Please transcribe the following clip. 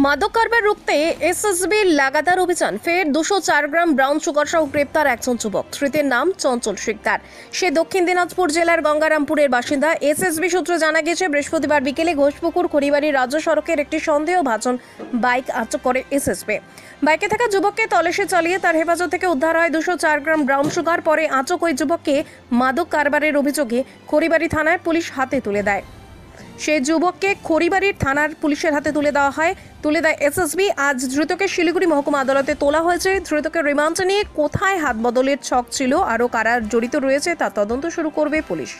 মাদক কারবার রুখতে এসএসবির লাগাতার অভিযান। ফের 204 গ্রাম ব্রাউন সুগার সহ গ্রেপ্তার একজন যুবক। ধৃতের নাম চঞ্চল শিকদার। সে দক্ষিণ দিনাজপুর জেলার গঙ্গারামপুরের বাসিন্দা। এসএসবি সূত্রে জানা গেছে, বৃহস্পতিবার বিকেলে ঘোষপুকুর খড়িবাড়ি রাজ্য সড়কের একটি সন্দেহভাজন বাইক আটক করে এসএসবি। বাইকে থাকা যুবককে তল্লাশি চালিয়ে তার হেফাজত থেকে উদ্ধার হয় 204 গ্রাম ব্রাউন সুগার। পরে আটক ওই যুবককে মাদক কারবারের অভিযোগে খড়িবাড়ি থানায় পুলিশ হাতে তুলে দেয়। সেই যুবককে খড়িবাড়ির থানার পুলিশের হাতে তুলে দেয় এসএসবি। আজ ধৃতকে শিলিগুড়ি মহকুমা আদালতে তোলা হয়েছে। ধৃতকে রিমান্ডে নিয়ে কোথায় হাত বদলের ছক ছিল, আরও কারা জড়িত রয়েছে তা তদন্ত শুরু করবে পুলিশ।